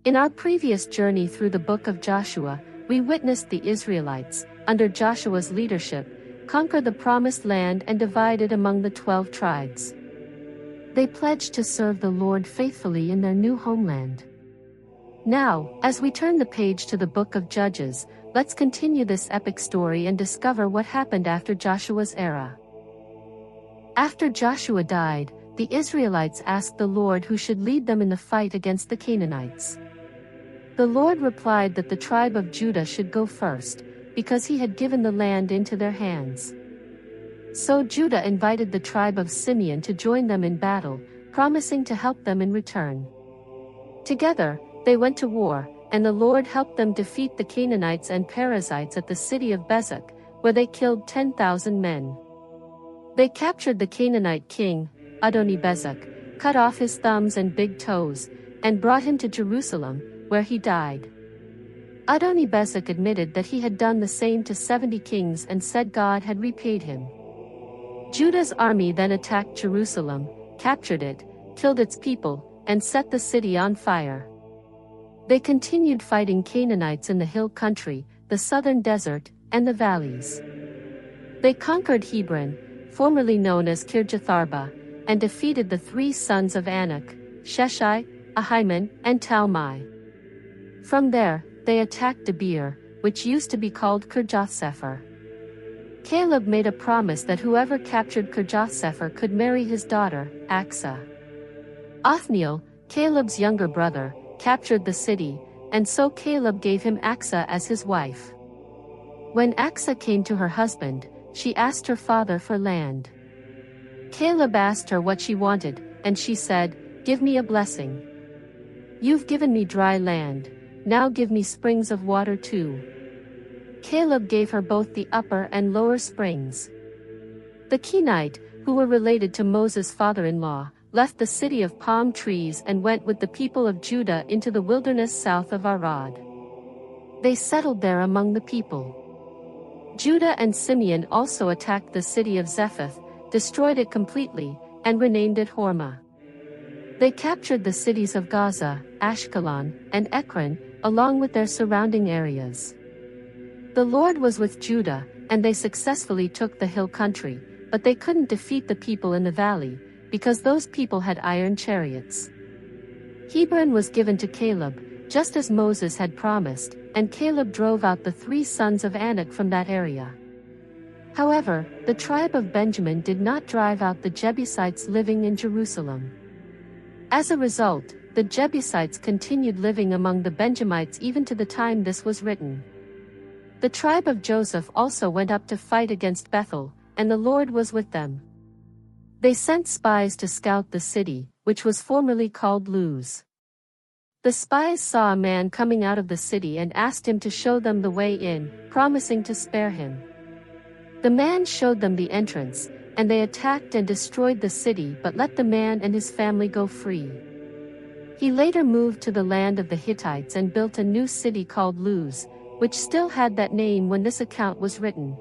In our previous journey through the book of Joshua, we witnessed the Israelites, under Joshua's leadership, conquer the promised land and divide it among the 12 tribes. They pledged to serve the Lord faithfully in their new homeland. Now, as we turn the page to the book of Judges, let's continue this epic story and discover what happened after Joshua's era. After Joshua died, the Israelites asked the Lord who should lead them in the fight against the Canaanites. The Lord replied that the tribe of Judah should go first, because he had given the land into their hands. So Judah invited the tribe of Simeon to join them in battle, promising to help them in return. Together, they went to war, and the Lord helped them defeat the Canaanites and Perizzites at the city of Bezek, where they killed 10,000 men. They captured the Canaanite king, Adoni-Bezek, cut off his thumbs and big toes, and brought him to Jerusalem, where he died. Adoni-Bezek admitted that he had done the same to 70 kings and said God had repaid him. Judah's army then attacked Jerusalem, captured it, killed its people, and set the city on fire. They continued fighting Canaanites in the hill country, the southern desert, and the valleys. They conquered Hebron, formerly known as Kirjatharba, and defeated the 3 sons of Anak, Sheshai, Ahiman, and Talmai. From there, they attacked Debir, which used to be called Kirjath-Sepher. Caleb made a promise that whoever captured Kirjath-Sepher could marry his daughter, Aksa. Othniel, Caleb's younger brother, captured the city, and so Caleb gave him Aksa as his wife. When Aksa came to her husband, she asked her father for land. Caleb asked her what she wanted, and she said, "Give me a blessing. You've given me dry land, now give me springs of water too." Caleb gave her both the upper and lower springs. The Kenite, who were related to Moses' father-in-law, left the city of palm trees and went with the people of Judah into the wilderness south of Arad. They settled there among the people. Judah and Simeon also attacked the city of Zephath, destroyed it completely, and renamed it Hormah. They captured the cities of Gaza, Ashkelon, and Ekron, along with their surrounding areas. The Lord was with Judah, and they successfully took the hill country, but they couldn't defeat the people in the valley, because those people had iron chariots. Hebron was given to Caleb, just as Moses had promised, and Caleb drove out the 3 sons of Anak from that area. However, the tribe of Benjamin did not drive out the Jebusites living in Jerusalem. As a result, the Jebusites continued living among the Benjamites even to the time this was written. The tribe of Joseph also went up to fight against Bethel, and the Lord was with them. They sent spies to scout the city, which was formerly called Luz. The spies saw a man coming out of the city and asked him to show them the way in, promising to spare him. The man showed them the entrance, and they attacked and destroyed the city but let the man and his family go free. He later moved to the land of the Hittites and built a new city called Luz, which still had that name when this account was written.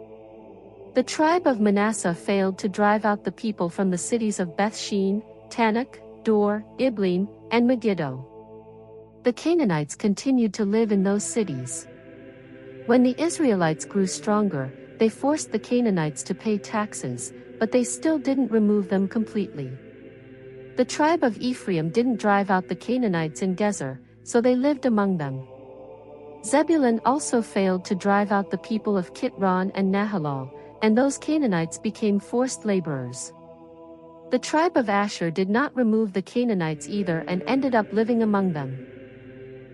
The tribe of Manasseh failed to drive out the people from the cities of Bethshean, Tanakh, Dor, Iblim, and Megiddo. The Canaanites continued to live in those cities. When the Israelites grew stronger, they forced the Canaanites to pay taxes, but they still didn't remove them completely. The tribe of Ephraim didn't drive out the Canaanites in Gezer, so they lived among them. Zebulun also failed to drive out the people of Kitron and Nahalal, and those Canaanites became forced laborers. The tribe of Asher did not remove the Canaanites either and ended up living among them.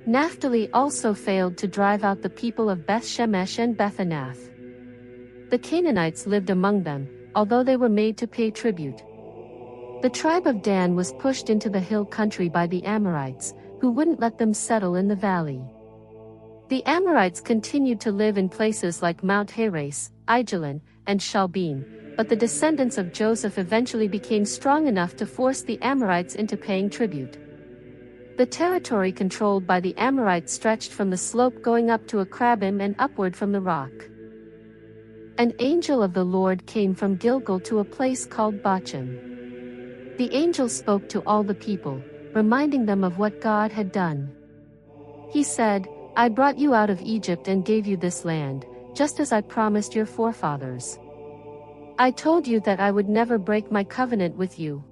Naphtali also failed to drive out the people of Beth-Shemesh and Beth-Anath. The Canaanites lived among them, although they were made to pay tribute. The tribe of Dan was pushed into the hill country by the Amorites, who wouldn't let them settle in the valley. The Amorites continued to live in places like Mount Heres, Aijalon, and Shalbim, but the descendants of Joseph eventually became strong enough to force the Amorites into paying tribute. The territory controlled by the Amorites stretched from the slope going up to Akrabim and upward from the rock. An angel of the Lord came from Gilgal to a place called Bochim. The angel spoke to all the people, reminding them of what God had done. He said, I brought you out of Egypt and gave you this land, just as I promised your forefathers. I told you that I would never break my covenant with you.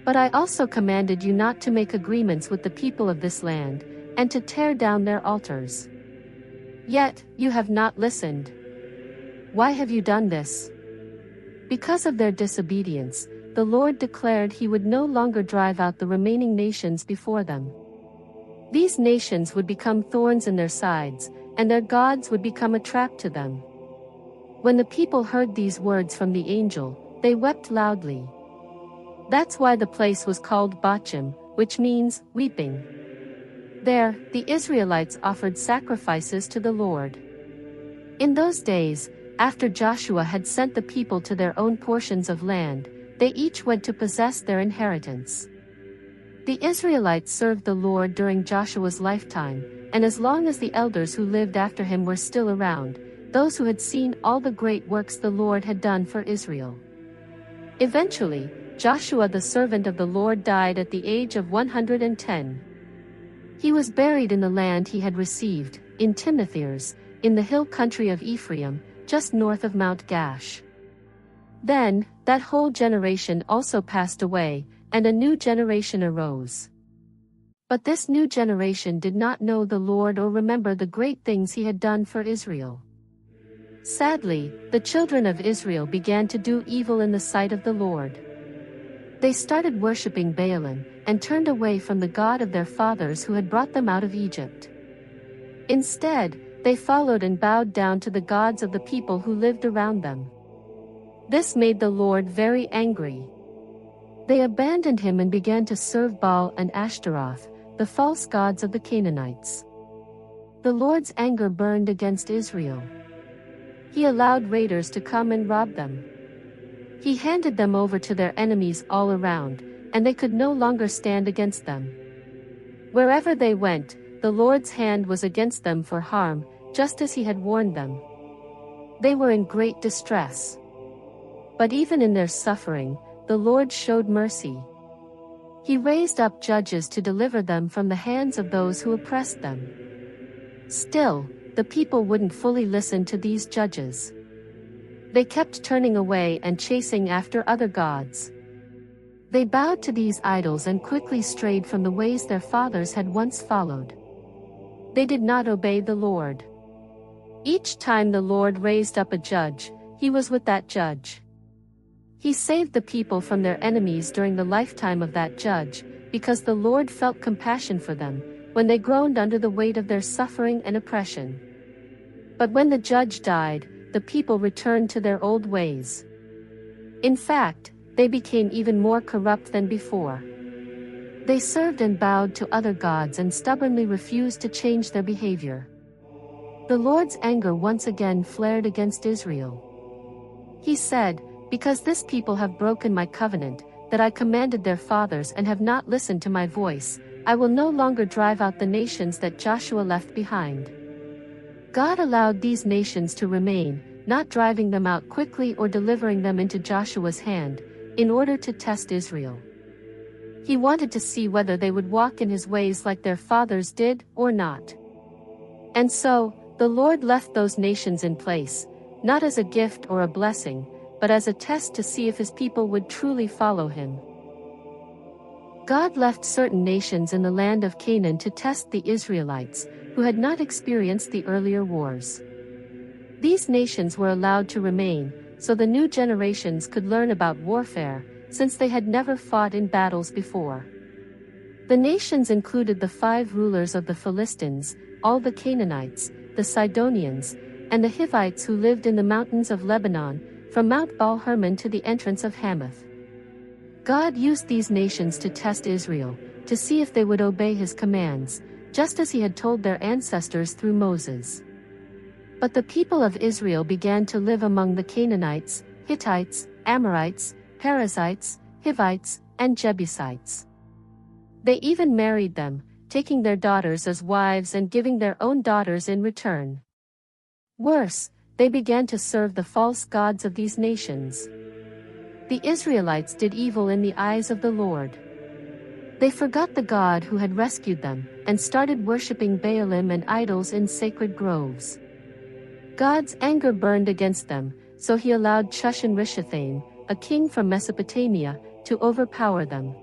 But I also commanded you not to make agreements with the people of this land, and to tear down their altars. Yet, you have not listened. Why have you done this? Because of their disobedience, the Lord declared he would no longer drive out the remaining nations before them. These nations would become thorns in their sides, and their gods would become a trap to them. When the people heard these words from the angel, they wept loudly. That's why the place was called Bochim, which means weeping. There, the Israelites offered sacrifices to the Lord. In those days, after Joshua had sent the people to their own portions of land, they each went to possess their inheritance. The Israelites served the Lord during Joshua's lifetime, and as long as the elders who lived after him were still around, those who had seen all the great works the Lord had done for Israel. Eventually, Joshua the servant of the Lord died at the age of 110. He was buried in the land he had received, in Timnathers, in the hill country of Ephraim, just north of Mount Gash. Then, that whole generation also passed away, and a new generation arose. But this new generation did not know the Lord or remember the great things he had done for Israel. Sadly, the children of Israel began to do evil in the sight of the Lord. They started worshipping Baalim, and turned away from the God of their fathers who had brought them out of Egypt. Instead, they followed and bowed down to the gods of the people who lived around them. This made the Lord very angry. They abandoned him and began to serve Baal and Ashtaroth, the false gods of the Canaanites. The Lord's anger burned against Israel. He allowed raiders to come and rob them. He handed them over to their enemies all around, and they could no longer stand against them. Wherever they went, the Lord's hand was against them for harm, just as he had warned them. They were in great distress. But even in their suffering, the Lord showed mercy. He raised up judges to deliver them from the hands of those who oppressed them. Still, the people wouldn't fully listen to these judges. They kept turning away and chasing after other gods. They bowed to these idols and quickly strayed from the ways their fathers had once followed. They did not obey the Lord. Each time the Lord raised up a judge, he was with that judge. He saved the people from their enemies during the lifetime of that judge, because the Lord felt compassion for them, when they groaned under the weight of their suffering and oppression. But when the judge died, the people returned to their old ways. In fact, they became even more corrupt than before. They served and bowed to other gods and stubbornly refused to change their behavior. The Lord's anger once again flared against Israel. He said, "Because this people have broken my covenant, that I commanded their fathers and have not listened to my voice, I will no longer drive out the nations that Joshua left behind." God allowed these nations to remain, not driving them out quickly or delivering them into Joshua's hand, in order to test Israel. He wanted to see whether they would walk in his ways like their fathers did or not. And so, the Lord left those nations in place, not as a gift or a blessing, but as a test to see if his people would truly follow him. God left certain nations in the land of Canaan to test the Israelites, who had not experienced the earlier wars. These nations were allowed to remain, so the new generations could learn about warfare, since they had never fought in battles before. The nations included the 5 rulers of the Philistines, all the Canaanites, the Sidonians, and the Hivites who lived in the mountains of Lebanon, from Mount Baal Hermon to the entrance of Hamath. God used these nations to test Israel, to see if they would obey his commands, just as he had told their ancestors through Moses. But the people of Israel began to live among the Canaanites, Hittites, Amorites, Perizzites, Hivites, and Jebusites. They even married them, taking their daughters as wives and giving their own daughters in return. Worse, they began to serve the false gods of these nations. The Israelites did evil in the eyes of the Lord. They forgot the God who had rescued them, and started worshipping Baalim and idols in sacred groves. God's anger burned against them, so he allowed Chushan-Rishathaim, a king from Mesopotamia, to overpower them.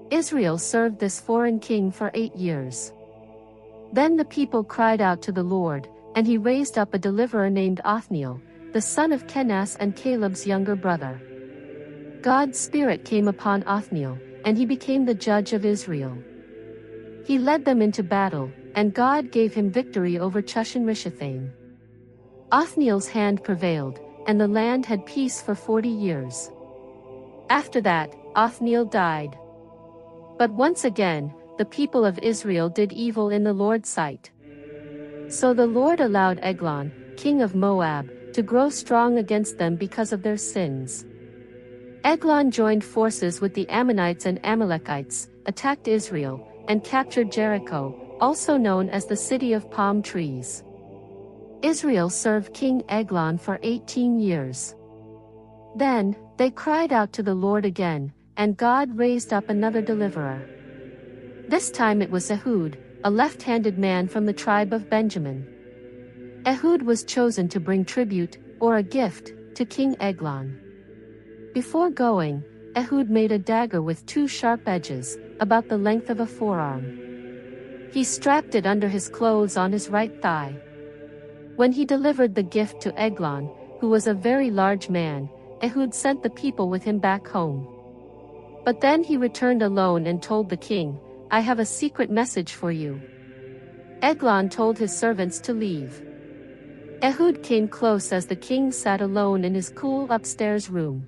Israel served this foreign king for 8 years. Then the people cried out to the Lord, and he raised up a deliverer named Othniel, the son of Kenaz and Caleb's younger brother. God's Spirit came upon Othniel, and he became the judge of Israel. He led them into battle, and God gave him victory over Chushan-Rishathaim. Othniel's hand prevailed, and the land had peace for 40 years. After that, Othniel died. But once again, the people of Israel did evil in the Lord's sight. So the Lord allowed Eglon, king of Moab, to grow strong against them because of their sins. Eglon joined forces with the Ammonites and Amalekites, attacked Israel, and captured Jericho, also known as the City of Palm Trees. Israel served King Eglon for 18 years. Then, they cried out to the Lord again, and God raised up another deliverer. This time it was Ehud, a left-handed man from the tribe of Benjamin. Ehud was chosen to bring tribute, or a gift, to King Eglon. Before going, Ehud made a dagger with 2 sharp edges, about the length of a forearm. He strapped it under his clothes on his right thigh. When he delivered the gift to Eglon, who was a very large man, Ehud sent the people with him back home. But then he returned alone and told the king, "I have a secret message for you." Eglon told his servants to leave. Ehud came close as the king sat alone in his cool upstairs room.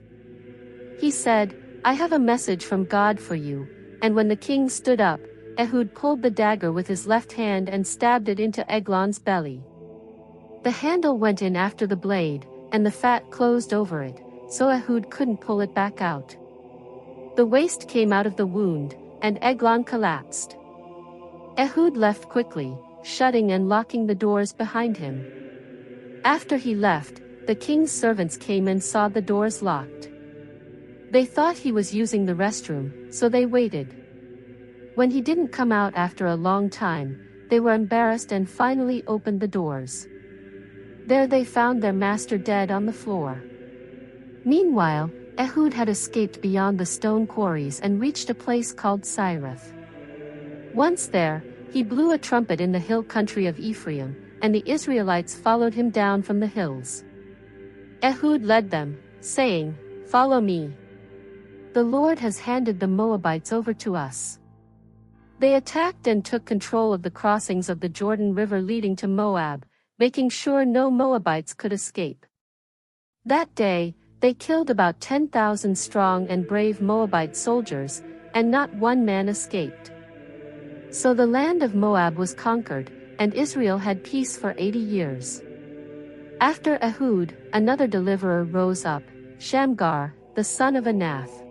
He said, "I have a message from God for you," and when the king stood up, Ehud pulled the dagger with his left hand and stabbed it into Eglon's belly. The handle went in after the blade, and the fat closed over it, so Ehud couldn't pull it back out. The waste came out of the wound, and Eglon collapsed. Ehud left quickly, shutting and locking the doors behind him. After he left, the king's servants came and saw the doors locked. They thought he was using the restroom, so they waited. When he didn't come out after a long time, they were embarrassed and finally opened the doors. There they found their master dead on the floor. Meanwhile, Ehud had escaped beyond the stone quarries and reached a place called Sireth. Once there, he blew a trumpet in the hill country of Ephraim, and the Israelites followed him down from the hills. Ehud led them, saying, "Follow me. The Lord has handed the Moabites over to us." They attacked and took control of the crossings of the Jordan River leading to Moab, making sure no Moabites could escape. That day, they killed about 10,000 strong and brave Moabite soldiers, and not one man escaped. So the land of Moab was conquered, and Israel had peace for 80 years. After Ehud, another deliverer rose up, Shamgar, the son of Anath.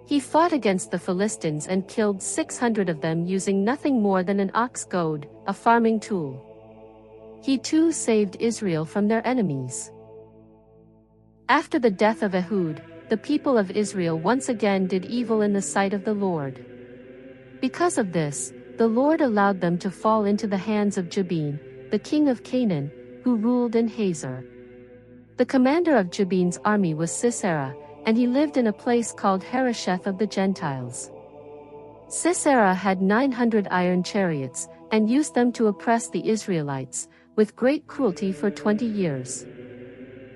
He fought against the Philistines and killed 600 of them using nothing more than an ox goad, a farming tool. He too saved Israel from their enemies. After the death of Ehud, the people of Israel once again did evil in the sight of the Lord. Because of this, the Lord allowed them to fall into the hands of Jabin, the king of Canaan, who ruled in Hazor. The commander of Jabin's army was Sisera, and he lived in a place called Harosheth of the Gentiles. Sisera had 900 iron chariots, and used them to oppress the Israelites, with great cruelty for 20 years.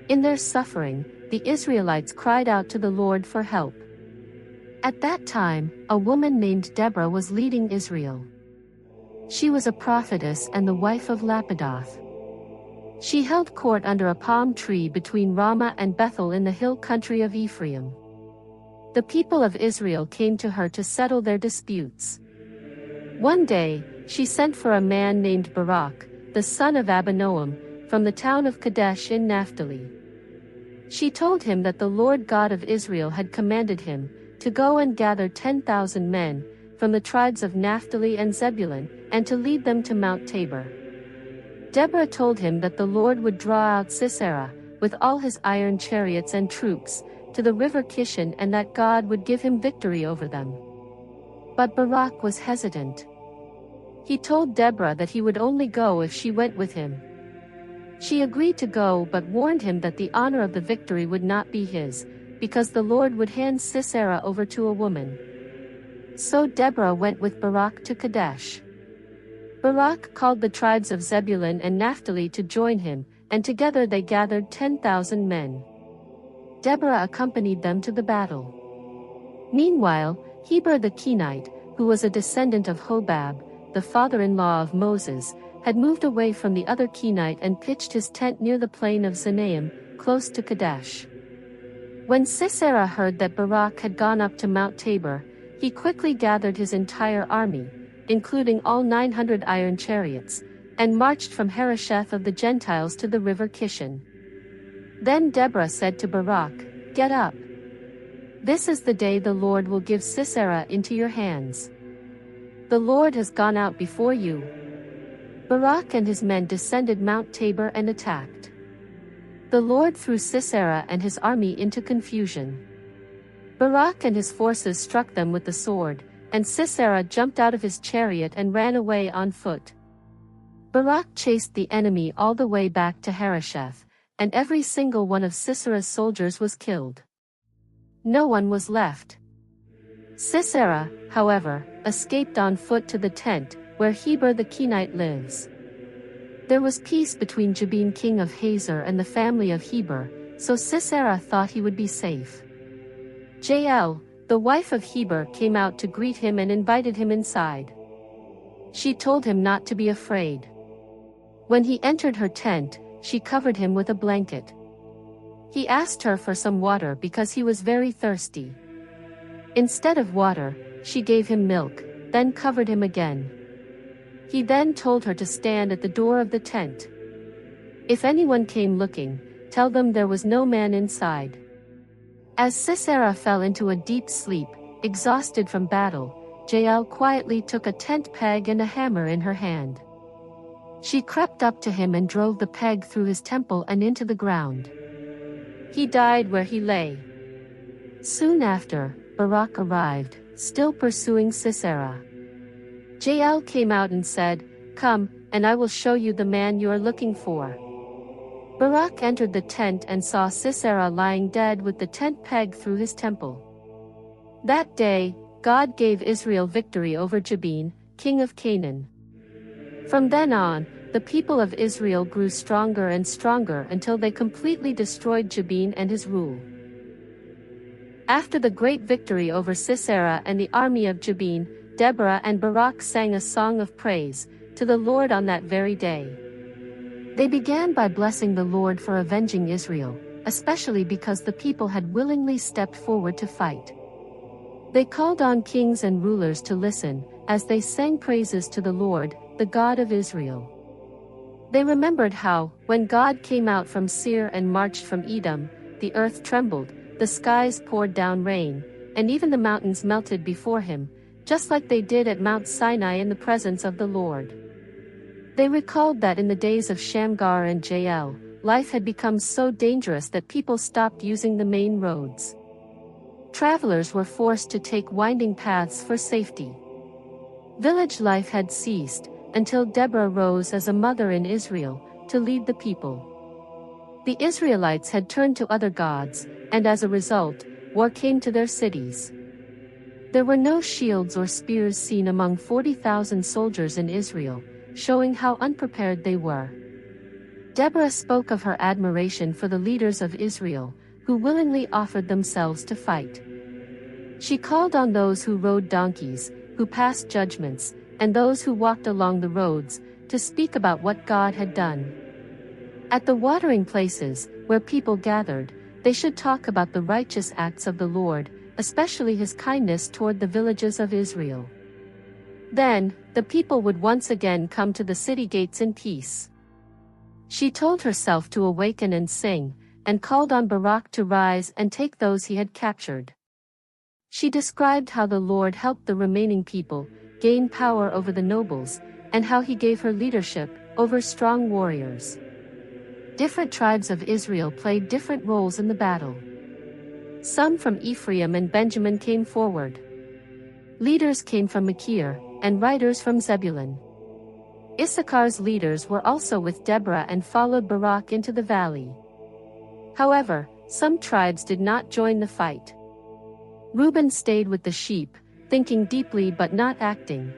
In their suffering, the Israelites cried out to the Lord for help. At that time, a woman named Deborah was leading Israel. She was a prophetess and the wife of Lapidoth. She held court under a palm tree between Ramah and Bethel in the hill country of Ephraim. The people of Israel came to her to settle their disputes. One day, she sent for a man named Barak, the son of Abinoam, from the town of Kadesh in Naphtali. She told him that the Lord God of Israel had commanded him to go and gather 10,000 men from the tribes of Naphtali and Zebulun, and to lead them to Mount Tabor. Deborah told him that the Lord would draw out Sisera, with all his iron chariots and troops, to the river Kishon, and that God would give him victory over them. But Barak was hesitant. He told Deborah that he would only go if she went with him. She agreed to go but warned him that the honor of the victory would not be his, because the Lord would hand Sisera over to a woman. So Deborah went with Barak to Kadesh. Barak called the tribes of Zebulun and Naphtali to join him, and together they gathered 10,000 men. Deborah accompanied them to the battle. Meanwhile, Heber the Kenite, who was a descendant of Hobab, the father-in-law of Moses, had moved away from the other Kenite and pitched his tent near the plain of Zanaim, close to Kadesh. When Sisera heard that Barak had gone up to Mount Tabor, he quickly gathered his entire army, including all 900 iron chariots, and marched from Harosheth of the Gentiles to the river Kishon. Then Deborah said to Barak, "Get up. This is the day the Lord will give Sisera into your hands. The Lord has gone out before you." Barak and his men descended Mount Tabor and attacked. The Lord threw Sisera and his army into confusion. Barak and his forces struck them with the sword, and Sisera jumped out of his chariot and ran away on foot. Barak chased the enemy all the way back to Harosheth, and every single one of Sisera's soldiers was killed. No one was left. Sisera, however, escaped on foot to the tent, where Heber the Kenite lives. There was peace between Jabin king of Hazor and the family of Heber, so Sisera thought he would be safe. Jael, the wife of Heber, came out to greet him and invited him inside. She told him not to be afraid. When he entered her tent, she covered him with a blanket. He asked her for some water because he was very thirsty. Instead of water, she gave him milk, then covered him again. He then told her to stand at the door of the tent. If anyone came looking, tell them there was no man inside. As Sisera fell into a deep sleep, exhausted from battle, Jael quietly took a tent peg and a hammer in her hand. She crept up to him and drove the peg through his temple and into the ground. He died where he lay. Soon after, Barak arrived, still pursuing Sisera. Jael came out and said, "Come, and I will show you the man you are looking for." Barak entered the tent and saw Sisera lying dead with the tent peg through his temple. That day, God gave Israel victory over Jabin, king of Canaan. From then on, the people of Israel grew stronger and stronger until they completely destroyed Jabin and his rule. After the great victory over Sisera and the army of Jabin, Deborah and Barak sang a song of praise to the Lord on that very day. They began by blessing the Lord for avenging Israel, especially because the people had willingly stepped forward to fight. They called on kings and rulers to listen, as they sang praises to the Lord, the God of Israel. They remembered how, when God came out from Seir and marched from Edom, the earth trembled, the skies poured down rain, and even the mountains melted before him, just like they did at Mount Sinai in the presence of the Lord. They recalled that in the days of Shamgar and Jael, life had become so dangerous that people stopped using the main roads. Travelers were forced to take winding paths for safety. Village life had ceased, until Deborah rose as a mother in Israel, to lead the people. The Israelites had turned to other gods, and as a result, war came to their cities. There were no shields or spears seen among 40,000 soldiers in Israel, showing how unprepared they were. Deborah spoke of her admiration for the leaders of Israel, who willingly offered themselves to fight. She called on those who rode donkeys, who passed judgments, and those who walked along the roads, to speak about what God had done. At the watering places, where people gathered, they should talk about the righteous acts of the Lord, especially his kindness toward the villages of Israel. Then, the people would once again come to the city gates in peace. She told herself to awaken and sing, and called on Barak to rise and take those he had captured. She described how the Lord helped the remaining people gain power over the nobles, and how he gave her leadership over strong warriors. Different tribes of Israel played different roles in the battle. Some from Ephraim and Benjamin came forward. Leaders came from Machir, and riders from Zebulun. Issachar's leaders were also with Deborah and followed Barak into the valley. However, some tribes did not join the fight. Reuben stayed with the sheep, thinking deeply but not acting.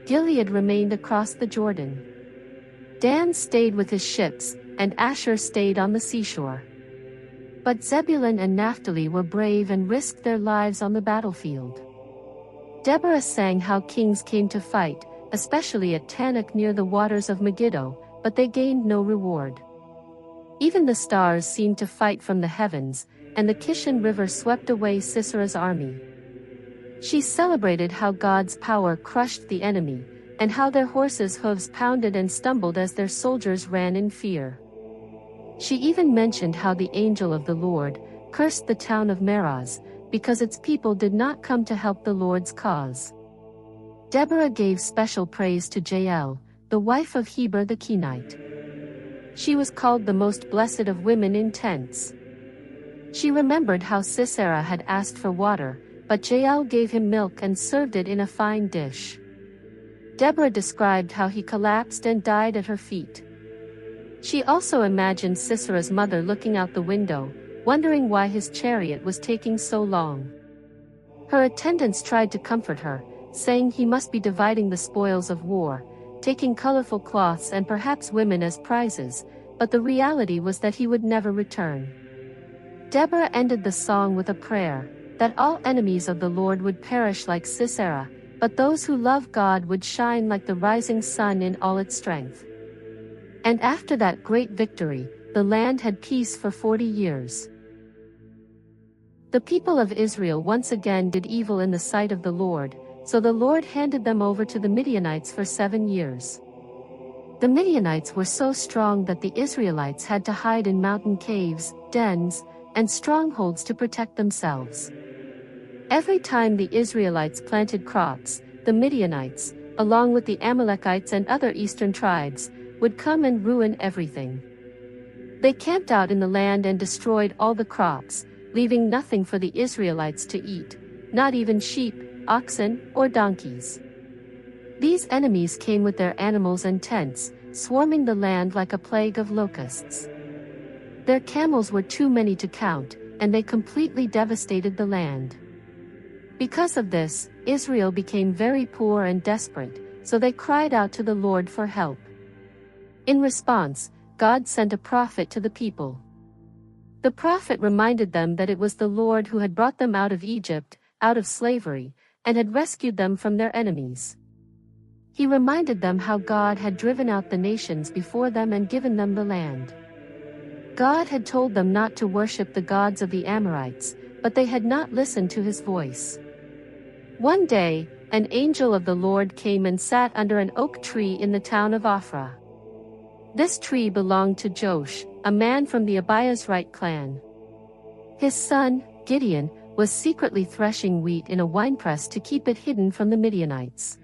Gilead remained across the Jordan. Dan stayed with his ships, and Asher stayed on the seashore. But Zebulun and Naphtali were brave and risked their lives on the battlefield. Deborah sang how kings came to fight, especially at Tanakh near the waters of Megiddo, but they gained no reward. Even the stars seemed to fight from the heavens, and the Kishon River swept away Sisera's army. She celebrated how God's power crushed the enemy, and how their horses' hooves pounded and stumbled as their soldiers ran in fear. She even mentioned how the angel of the Lord cursed the town of Meroz, because its people did not come to help the Lord's cause. Deborah gave special praise to Jael, the wife of Heber the Kenite. She was called the most blessed of women in tents. She remembered how Sisera had asked for water, but Jael gave him milk and served it in a fine dish. Deborah described how he collapsed and died at her feet. She also imagined Sisera's mother looking out the window, wondering why his chariot was taking so long. Her attendants tried to comfort her, saying he must be dividing the spoils of war, taking colorful cloths and perhaps women as prizes, but the reality was that he would never return. Deborah ended the song with a prayer, that all enemies of the Lord would perish like Sisera, but those who love God would shine like the rising sun in all its strength. And after that great victory, the land had peace for 40 years. The people of Israel once again did evil in the sight of the Lord, so the Lord handed them over to the Midianites for 7 years. The Midianites were so strong that the Israelites had to hide in mountain caves, dens, and strongholds to protect themselves. Every time the Israelites planted crops, the Midianites, along with the Amalekites and other eastern tribes, would come and ruin everything. They camped out in the land and destroyed all the crops, leaving nothing for the Israelites to eat, not even sheep, oxen, or donkeys. These enemies came with their animals and tents, swarming the land like a plague of locusts. Their camels were too many to count, and they completely devastated the land. Because of this, Israel became very poor and desperate, so they cried out to the Lord for help. In response, God sent a prophet to the people. The prophet reminded them that it was the Lord who had brought them out of Egypt, out of slavery, and had rescued them from their enemies. He reminded them how God had driven out the nations before them and given them the land. God had told them not to worship the gods of the Amorites, but they had not listened to his voice. One day, an angel of the Lord came and sat under an oak tree in the town of Ophrah. This tree belonged to Joash, a man from the Abiezrite clan. His son, Gideon, was secretly threshing wheat in a winepress to keep it hidden from the Midianites.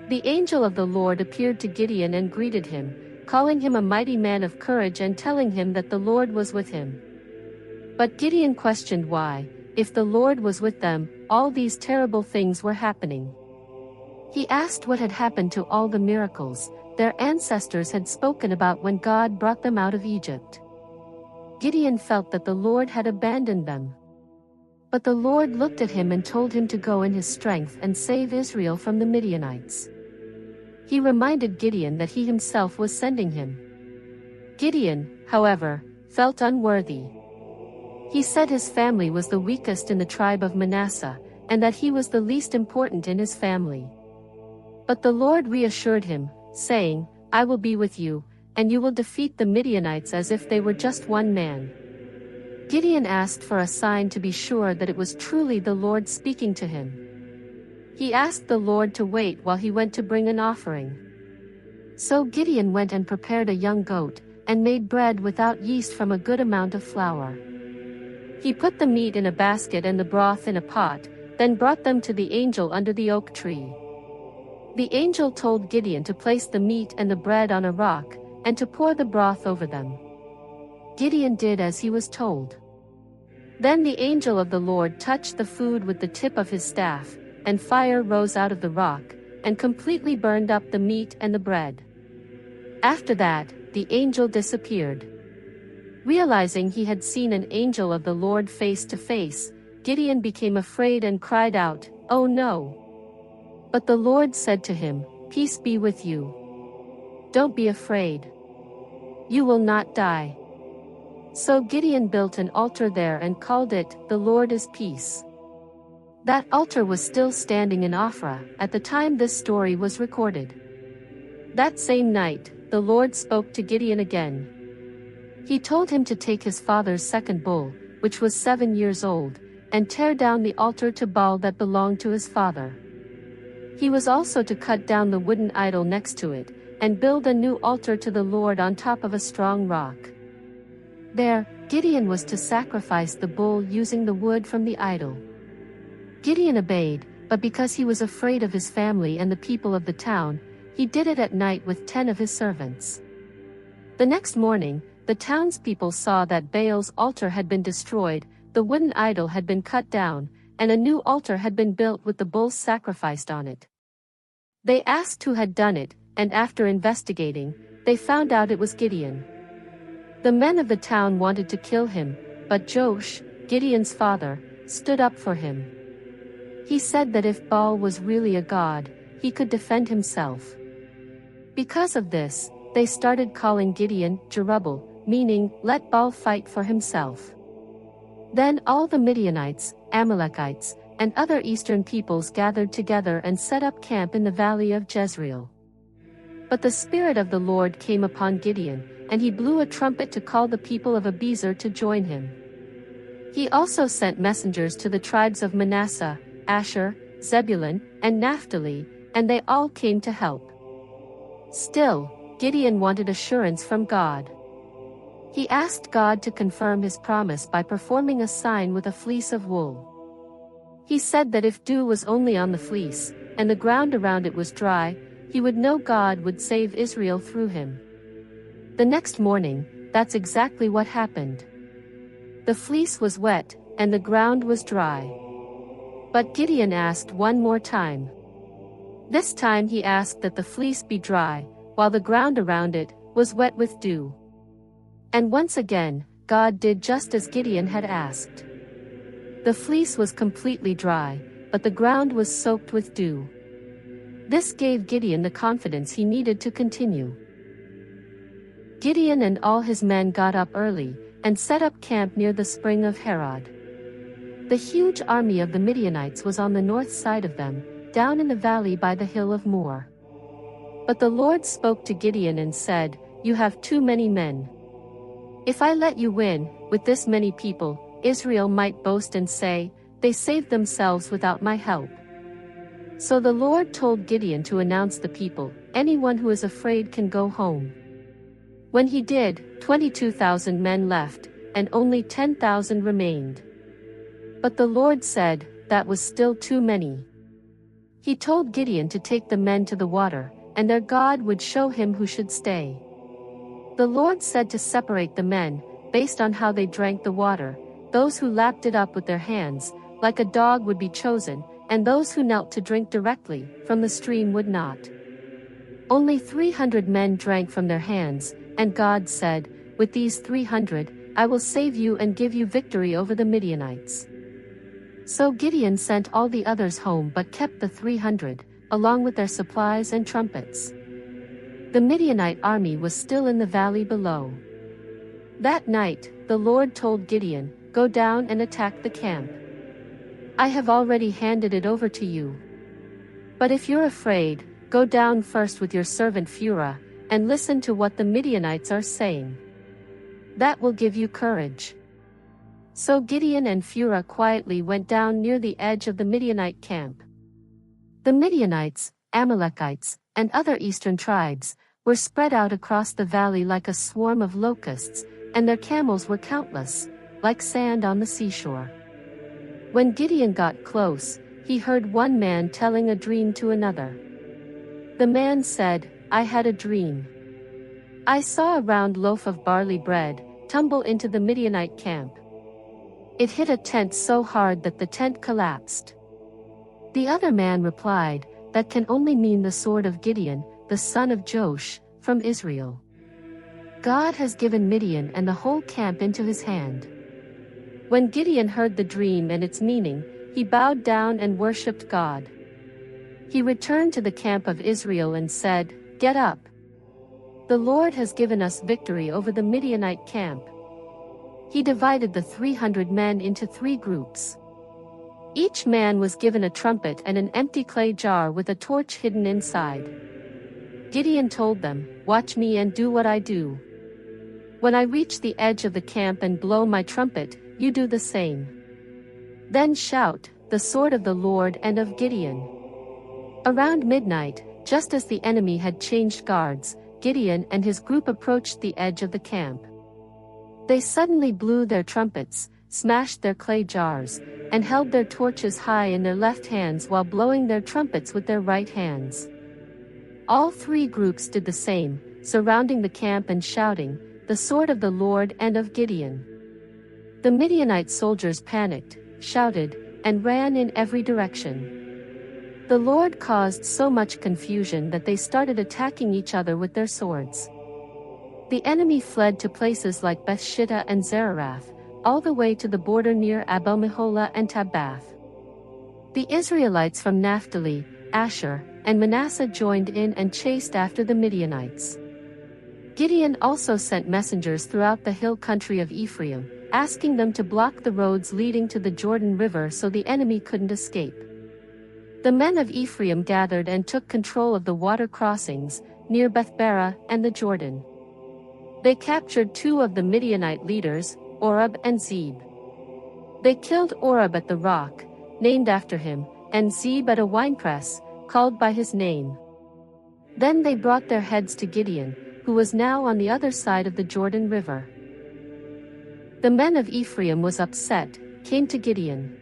The angel of the Lord appeared to Gideon and greeted him, calling him a mighty man of courage and telling him that the Lord was with him. But Gideon questioned why, if the Lord was with them, all these terrible things were happening. He asked what had happened to all the miracles their ancestors had spoken about when God brought them out of Egypt. Gideon felt that the Lord had abandoned them. But the Lord looked at him and told him to go in his strength and save Israel from the Midianites. He reminded Gideon that he himself was sending him. Gideon, however, felt unworthy. He said his family was the weakest in the tribe of Manasseh, and that he was the least important in his family. But the Lord reassured him, saying, "I will be with you, and you will defeat the Midianites as if they were just one man." Gideon asked for a sign to be sure that it was truly the Lord speaking to him. He asked the Lord to wait while he went to bring an offering. So Gideon went and prepared a young goat, and made bread without yeast from a good amount of flour. He put the meat in a basket and the broth in a pot, then brought them to the angel under the oak tree. The angel told Gideon to place the meat and the bread on a rock, and to pour the broth over them. Gideon did as he was told. Then the angel of the Lord touched the food with the tip of his staff, and fire rose out of the rock, and completely burned up the meat and the bread. After that, the angel disappeared. Realizing he had seen an angel of the Lord face to face, Gideon became afraid and cried out, "Oh no!" But the Lord said to him, "Peace be with you. Don't be afraid. You will not die." So Gideon built an altar there and called it, "The Lord is Peace." That altar was still standing in Ophrah at the time this story was recorded. That same night, the Lord spoke to Gideon again. He told him to take his father's second bull, which was 7 years old, and tear down the altar to Baal that belonged to his father. He was also to cut down the wooden idol next to it, and build a new altar to the Lord on top of a strong rock. There, Gideon was to sacrifice the bull using the wood from the idol. Gideon obeyed, but because he was afraid of his family and the people of the town, he did it at night with 10 of his servants. The next morning, the townspeople saw that Baal's altar had been destroyed, the wooden idol had been cut down, and a new altar had been built with the bulls sacrificed on it. They asked who had done it, and after investigating, they found out it was Gideon. The men of the town wanted to kill him, but Joash, Gideon's father, stood up for him. He said that if Baal was really a god, he could defend himself. Because of this, they started calling Gideon Jerubbaal, meaning, "Let Baal fight for himself." Then all the Midianites, Amalekites, and other eastern peoples gathered together and set up camp in the valley of Jezreel. But the Spirit of the Lord came upon Gideon, and he blew a trumpet to call the people of Abiezer to join him. He also sent messengers to the tribes of Manasseh, Asher, Zebulun, and Naphtali, and they all came to help. Still, Gideon wanted assurance from God. He asked God to confirm his promise by performing a sign with a fleece of wool. He said that if dew was only on the fleece, and the ground around it was dry, he would know God would save Israel through him. The next morning, that's exactly what happened. The fleece was wet, and the ground was dry. But Gideon asked one more time. This time he asked that the fleece be dry, while the ground around it was wet with dew. And once again, God did just as Gideon had asked. The fleece was completely dry, but the ground was soaked with dew. This gave Gideon the confidence he needed to continue. Gideon and all his men got up early, and set up camp near the spring of Ehud. The huge army of the Midianites was on the north side of them, down in the valley by the hill of Moor. But the Lord spoke to Gideon and said, "You have too many men. If I let you win, with this many people, Israel might boast and say, 'They saved themselves without my help.'" So the Lord told Gideon to announce the people, "Anyone who is afraid can go home." When he did, 22,000 men left, and only 10,000 remained. But the Lord said, that was still too many. He told Gideon to take the men to the water, and their God would show him who should stay. The Lord said to separate the men, based on how they drank the water, those who lapped it up with their hands, like a dog would be chosen, and those who knelt to drink directly from the stream would not. Only 300 men drank from their hands, and God said, "With these 300, I will save you and give you victory over the Midianites." So Gideon sent all the others home but kept the 300, along with their supplies and trumpets. The Midianite army was still in the valley below. That night, the Lord told Gideon, "Go down and attack the camp. I have already handed it over to you. But if you're afraid, go down first with your servant Phurah, and listen to what the Midianites are saying. That will give you courage." So Gideon and Phurah quietly went down near the edge of the Midianite camp. The Midianites, Amalekites, and other eastern tribes were spread out across the valley like a swarm of locusts, and their camels were countless, like sand on the seashore. When Gideon got close, he heard one man telling a dream to another. The man said, "I had a dream. I saw a round loaf of barley bread tumble into the Midianite camp. It hit a tent so hard that the tent collapsed. The other man replied, "That can only mean the sword of Gideon, the son of Joash, from Israel. God has given Midian and the whole camp into his hand." When Gideon heard the dream and its meaning, he bowed down and worshipped God. He returned to the camp of Israel and said, "Get up. The Lord has given us victory over the Midianite camp." He divided the 300 men into 3 groups. Each man was given a trumpet and an empty clay jar with a torch hidden inside. Gideon told them, "Watch me and do what I do. When I reach the edge of the camp and blow my trumpet, you do the same. Then shout, 'The sword of the Lord and of Gideon.'" Around midnight, just as the enemy had changed guards, Gideon and his group approached the edge of the camp. They suddenly blew their trumpets, smashed their clay jars, and held their torches high in their left hands while blowing their trumpets with their right hands. All 3 groups did the same, surrounding the camp and shouting, "The sword of the Lord and of Gideon." The Midianite soldiers panicked, shouted, and ran in every direction. The Lord caused so much confusion that they started attacking each other with their swords. The enemy fled to places like Bethshittah and Zererath, all the way to the border near Abel-Meholah and Tabbath. The Israelites from Naphtali, Asher, and Manasseh joined in and chased after the Midianites. Gideon also sent messengers throughout the hill country of Ephraim, asking them to block the roads leading to the Jordan River so the enemy couldn't escape. The men of Ephraim gathered and took control of the water crossings, near Bethbara and the Jordan. They captured 2 of the Midianite leaders, Oreb and Zeb. They killed Oreb at the rock, named after him, and Zeb at a winepress, called by his name. Then they brought their heads to Gideon, who was now on the other side of the Jordan River. The men of Ephraim was upset, came to Gideon.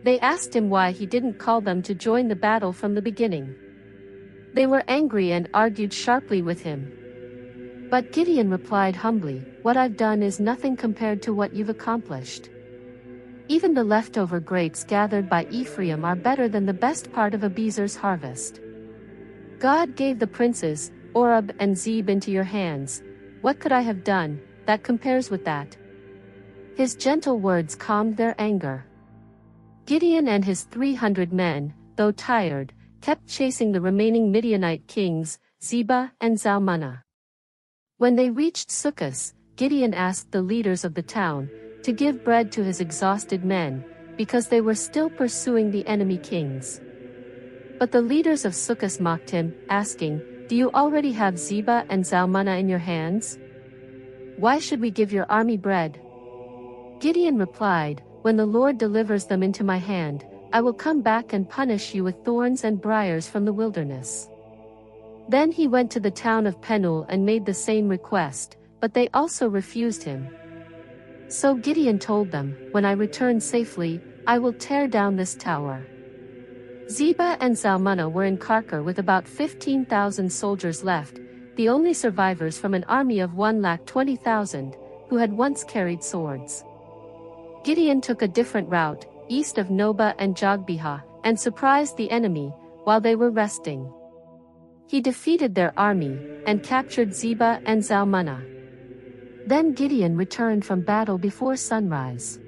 They asked him why he didn't call them to join the battle from the beginning. They were angry and argued sharply with him. But Gideon replied humbly, "What I've done is nothing compared to what you've accomplished. Even the leftover grapes gathered by Ephraim are better than the best part of Abiezer's harvest. God gave the princes, Oreb and Zeb, into your hands. What could I have done that compares with that?" His gentle words calmed their anger. Gideon and his 300 men, though tired, kept chasing the remaining Midianite kings, Zebah and Zalmunna. When they reached Succos, Gideon asked the leaders of the town to give bread to his exhausted men, because they were still pursuing the enemy kings. But the leaders of Succos mocked him, asking, "Do you already have Zebah and Zalmunna in your hands? Why should we give your army bread?" Gideon replied, "When the Lord delivers them into my hand, I will come back and punish you with thorns and briars from the wilderness." Then he went to the town of Penuel and made the same request, but they also refused him. So Gideon told them, "When I return safely, I will tear down this tower." Zebah and Zalmunna were in Karkor with about 15,000 soldiers left, the only survivors from an army of 120,000, who had once carried swords. Gideon took a different route, east of Nobah and Jogbehah, and surprised the enemy, while they were resting. He defeated their army, and captured Zebah and Zalmunna. Then Gideon returned from battle before sunrise.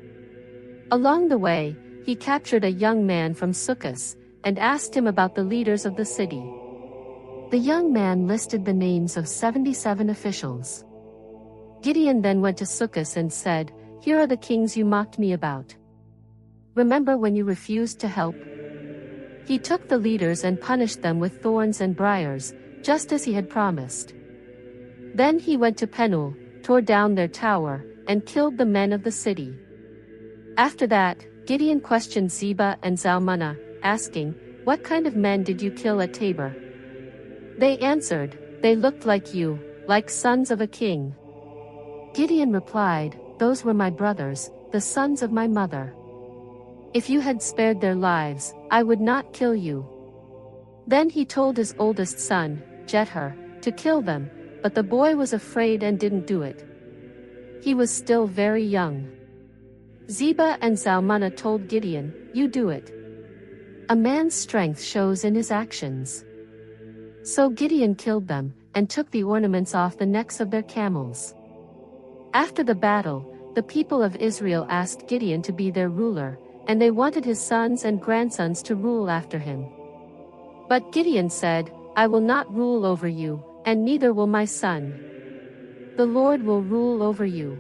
Along the way, he captured a young man from Succos, and asked him about the leaders of the city. The young man listed the names of 77 officials. Gideon then went to Succos and said, "Here are the kings you mocked me about. Remember when you refused to help?" He took the leaders and punished them with thorns and briars, just as he had promised. Then he went to Penuel, tore down their tower, and killed the men of the city. After that, Gideon questioned Zebah and Zalmunna, asking, "What kind of men did you kill at Tabor?" They answered, "They looked like you, like sons of a king." Gideon replied, "Those were my brothers, the sons of my mother. If you had spared their lives, I would not kill you." Then he told his oldest son, Jether, to kill them, but the boy was afraid and didn't do it. He was still very young. Zebah and Zalmunna told Gideon, "You do it." A man's strength shows in his actions. So Gideon killed them, and took the ornaments off the necks of their camels. After the battle, the people of Israel asked Gideon to be their ruler, and they wanted his sons and grandsons to rule after him. But Gideon said, "I will not rule over you, and neither will my son. The Lord will rule over you."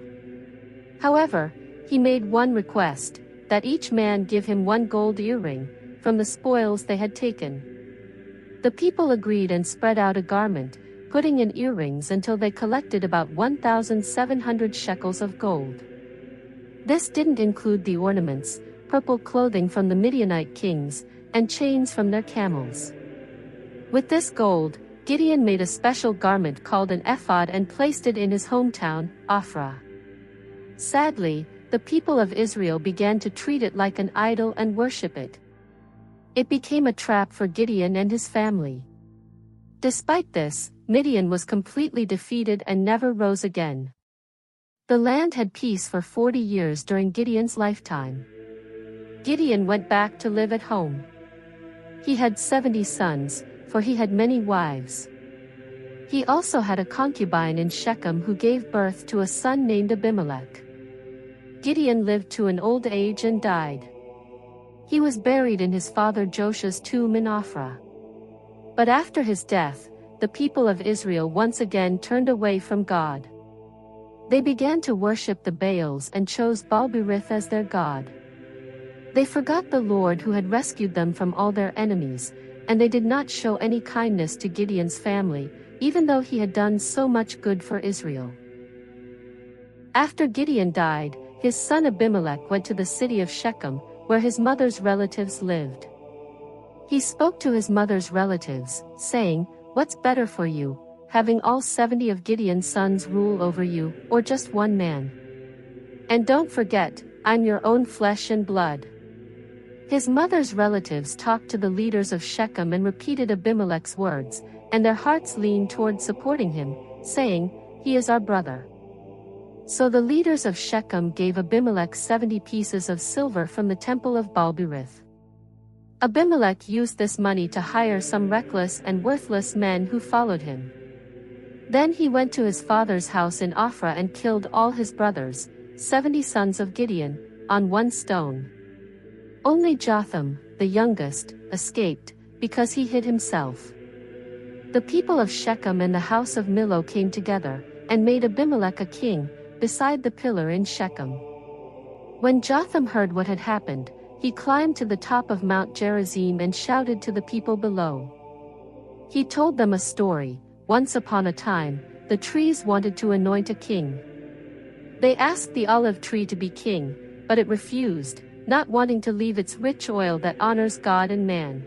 However, he made one request, that each man give him one gold earring, from the spoils they had taken. The people agreed and spread out a garment, putting in earrings until they collected about 1,700 shekels of gold. This didn't include the ornaments, purple clothing from the Midianite kings, and chains from their camels. With this gold, Gideon made a special garment called an ephod and placed it in his hometown, Ophrah. Sadly, the people of Israel began to treat it like an idol and worship it. It became a trap for Gideon and his family. Despite this, Midian was completely defeated and never rose again. The land had peace for 40 years during Gideon's lifetime. Gideon went back to live at home. He had 70 sons, for he had many wives. He also had a concubine in Shechem who gave birth to a son named Abimelech. Gideon lived to an old age and died. He was buried in his father Joshua's tomb in Ophrah. But after his death, the people of Israel once again turned away from God. They began to worship the Baals and chose Baal-berith as their god. They forgot the Lord who had rescued them from all their enemies, and they did not show any kindness to Gideon's family, even though he had done so much good for Israel. After Gideon died, his son Abimelech went to the city of Shechem, where his mother's relatives lived. He spoke to his mother's relatives, saying, "What's better for you, having all 70 of Gideon's sons rule over you, or just one man? And don't forget, I'm your own flesh and blood." His mother's relatives talked to the leaders of Shechem and repeated Abimelech's words, and their hearts leaned toward supporting him, saying, "He is our brother." So the leaders of Shechem gave Abimelech 70 pieces of silver from the temple of Baal-berith. Abimelech used this money to hire some reckless and worthless men who followed him. Then he went to his father's house in Ophrah and killed all his brothers, 70 sons of Gideon, on one stone. Only Jotham, the youngest, escaped, because he hid himself. The people of Shechem and the house of Millo came together, and made Abimelech a king, beside the pillar in Shechem. When Jotham heard what had happened, he climbed to the top of Mount Gerizim and shouted to the people below. He told them a story. Once upon a time, the trees wanted to anoint a king. They asked the olive tree to be king, but it refused, not wanting to leave its rich oil that honors God and man.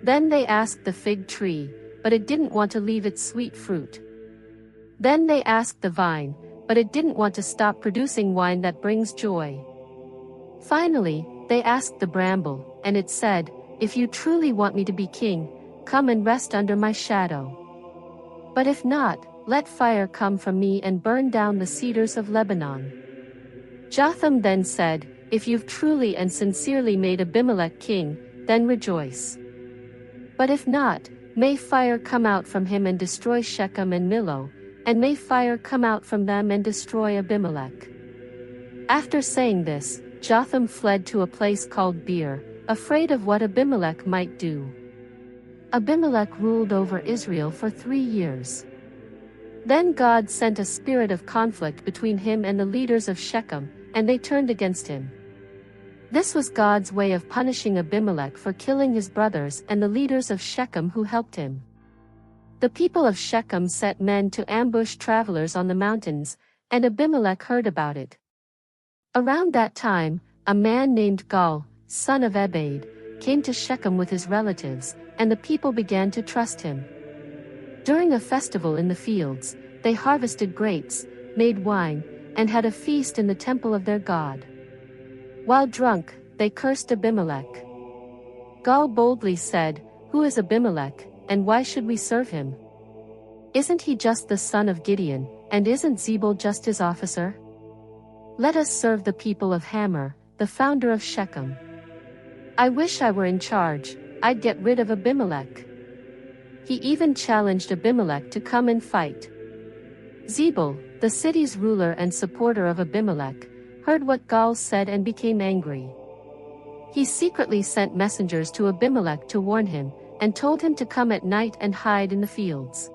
Then they asked the fig tree, but it didn't want to leave its sweet fruit. Then they asked the vine, but it didn't want to stop producing wine that brings joy. Finally, they asked the bramble, and it said, "If you truly want me to be king, come and rest under my shadow. But if not, let fire come from me and burn down the cedars of Lebanon." Jotham then said, "If you've truly and sincerely made Abimelech king, then rejoice. But if not, may fire come out from him and destroy Shechem and Millo, and may fire come out from them and destroy Abimelech." After saying this, Jotham fled to a place called Beer, afraid of what Abimelech might do. Abimelech ruled over Israel for 3 years. Then God sent a spirit of conflict between him and the leaders of Shechem, and they turned against him. This was God's way of punishing Abimelech for killing his brothers and the leaders of Shechem who helped him. The people of Shechem set men to ambush travelers on the mountains, and Abimelech heard about it. Around that time, a man named Gaal, son of Ebed, came to Shechem with his relatives, and the people began to trust him. During a festival in the fields, they harvested grapes, made wine, and had a feast in the temple of their god. While drunk, they cursed Abimelech. Gaal boldly said, "Who is Abimelech, and why should we serve him? Isn't he just the son of Gideon, and isn't Zebul just his officer? Let us serve the people of Hamor, the founder of Shechem." I wish I were in charge, I'd get rid of Abimelech. He even challenged Abimelech to come and fight. Zebul, the city's ruler and supporter of Abimelech, heard what Gaal said and became angry. He secretly sent messengers to Abimelech to warn him, and told him to come at night and hide in the fields.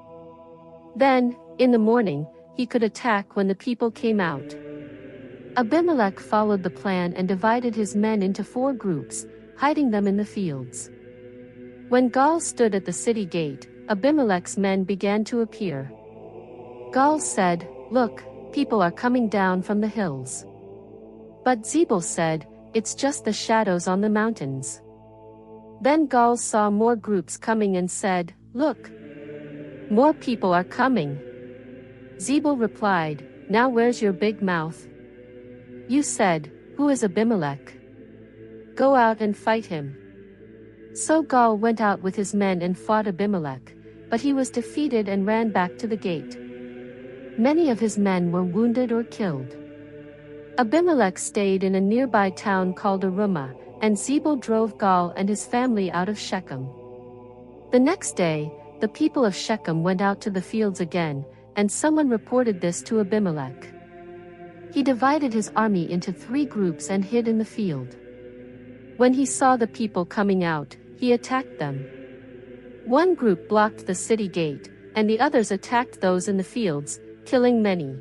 Then, in the morning, he could attack when the people came out. Abimelech followed the plan and divided his men into 4 groups, hiding them in the fields. When Gaal stood at the city gate, Abimelech's men began to appear. Gaal said, "Look, people are coming down from the hills." But Zebul said, "It's just the shadows on the mountains." Then Gaal saw more groups coming and said, "Look, more people are coming." Zebul replied, "Now where's your big mouth? You said, 'Who is Abimelech? Go out and fight him.'" So Gaal went out with his men and fought Abimelech, but he was defeated and ran back to the gate. Many of his men were wounded or killed. Abimelech stayed in a nearby town called Arumah, and Zebul drove Gaal and his family out of Shechem. The next day, the people of Shechem went out to the fields again, and someone reported this to Abimelech. He divided his army into 3 groups and hid in the field. When he saw the people coming out, he attacked them. One group blocked the city gate, and the others attacked those in the fields, killing many.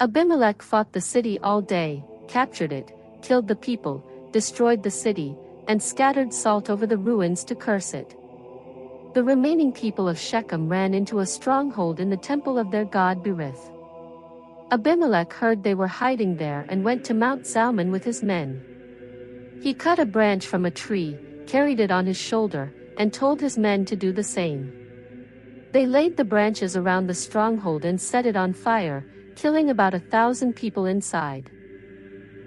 Abimelech fought the city all day, captured it, killed the people, destroyed the city, and scattered salt over the ruins to curse it. The remaining people of Shechem ran into a stronghold in the temple of their god Berith. Abimelech heard they were hiding there and went to Mount Zalmon with his men. He cut a branch from a tree, carried it on his shoulder, and told his men to do the same. They laid the branches around the stronghold and set it on fire, killing about 1,000 people inside.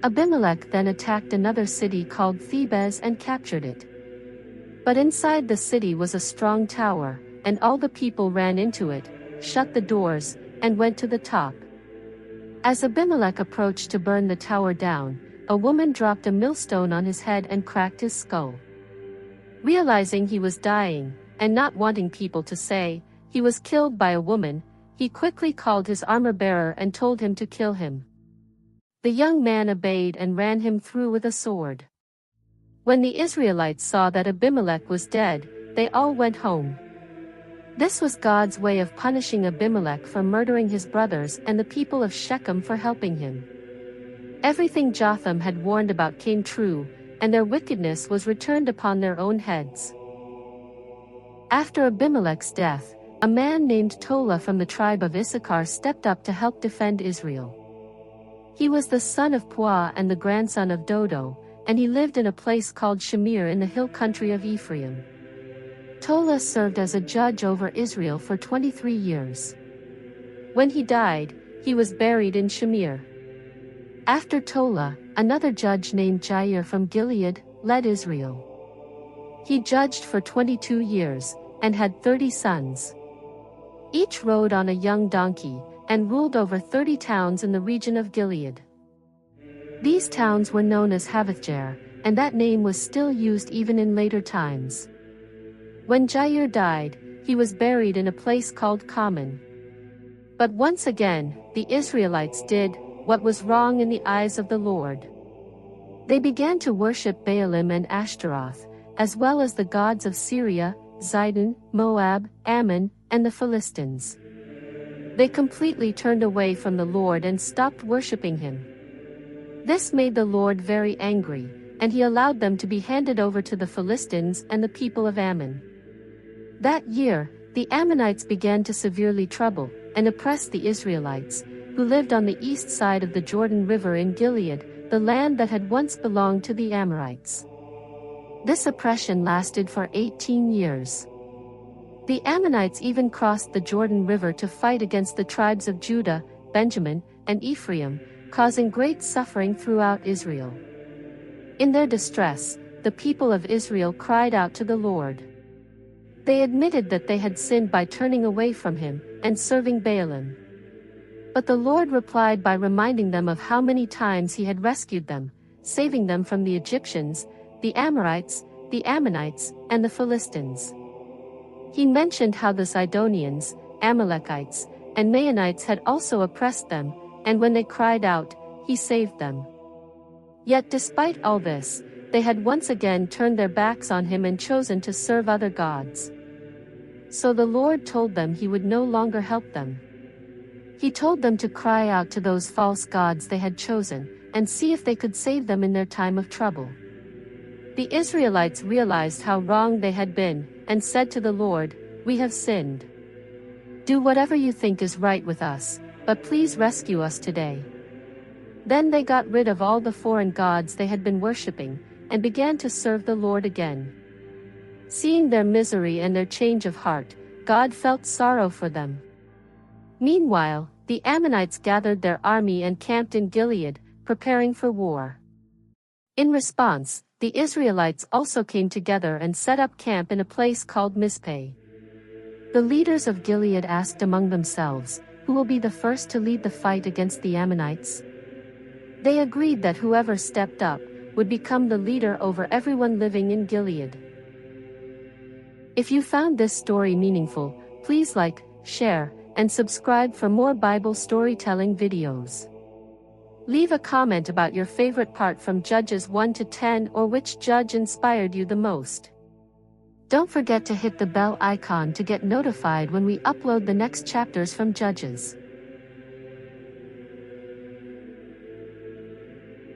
Abimelech then attacked another city called Thebez and captured it. But inside the city was a strong tower, and all the people ran into it, shut the doors, and went to the top. As Abimelech approached to burn the tower down, a woman dropped a millstone on his head and cracked his skull. Realizing he was dying, and not wanting people to say he was killed by a woman, he quickly called his armor-bearer and told him to kill him. The young man obeyed and ran him through with a sword. When the Israelites saw that Abimelech was dead, they all went home. This was God's way of punishing Abimelech for murdering his brothers and the people of Shechem for helping him. Everything Jotham had warned about came true, and their wickedness was returned upon their own heads. After Abimelech's death, a man named Tola from the tribe of Issachar stepped up to help defend Israel. He was the son of Puah and the grandson of Dodo, and he lived in a place called Shamir in the hill country of Ephraim. Tola served as a judge over Israel for 23 years. When he died, he was buried in Shamir. After Tola, another judge named Jair from Gilead led Israel. He judged for 22 years, and had 30 sons. Each rode on a young donkey, and ruled over 30 towns in the region of Gilead. These towns were known as Havothjair, and that name was still used even in later times. When Jair died, he was buried in a place called Carmel. But once again, the Israelites did what was wrong in the eyes of the Lord. They began to worship Baalim and Ashtaroth, as well as the gods of Syria, Zidon, Moab, Ammon, and the Philistines. They completely turned away from the Lord and stopped worshiping him. This made the Lord very angry, and he allowed them to be handed over to the Philistines and the people of Ammon. That year, the Ammonites began to severely trouble and oppress the Israelites, who lived on the east side of the Jordan River in Gilead, the land that had once belonged to the Amorites. This oppression lasted for 18 years. The Ammonites even crossed the Jordan River to fight against the tribes of Judah, Benjamin, and Ephraim, causing great suffering throughout Israel. In their distress, the people of Israel cried out to the Lord. They admitted that they had sinned by turning away from him and serving Baalim. But the Lord replied by reminding them of how many times he had rescued them, saving them from the Egyptians, the Amorites, the Ammonites, and the Philistines. He mentioned how the Sidonians, Amalekites, and Maonites had also oppressed them, and when they cried out, he saved them. Yet despite all this, they had once again turned their backs on him and chosen to serve other gods. So the Lord told them he would no longer help them. He told them to cry out to those false gods they had chosen, and see if they could save them in their time of trouble. The Israelites realized how wrong they had been, and said to the Lord, "We have sinned. Do whatever you think is right with us, but please rescue us today." Then they got rid of all the foreign gods they had been worshipping, and began to serve the Lord again. Seeing their misery and their change of heart, God felt sorrow for them. Meanwhile, the Ammonites gathered their army and camped in Gilead, preparing for war. In response, the Israelites also came together and set up camp in a place called Mizpeh. The leaders of Gilead asked among themselves, "Who will be the first to lead the fight against the Ammonites?" They agreed that whoever stepped up would become the leader over everyone living in Gilead. If you found this story meaningful, please like, share, and subscribe for more Bible storytelling videos. Leave a comment about your favorite part from Judges 1 to 10 or which judge inspired you the most. Don't forget to hit the bell icon to get notified when we upload the next chapters from Judges.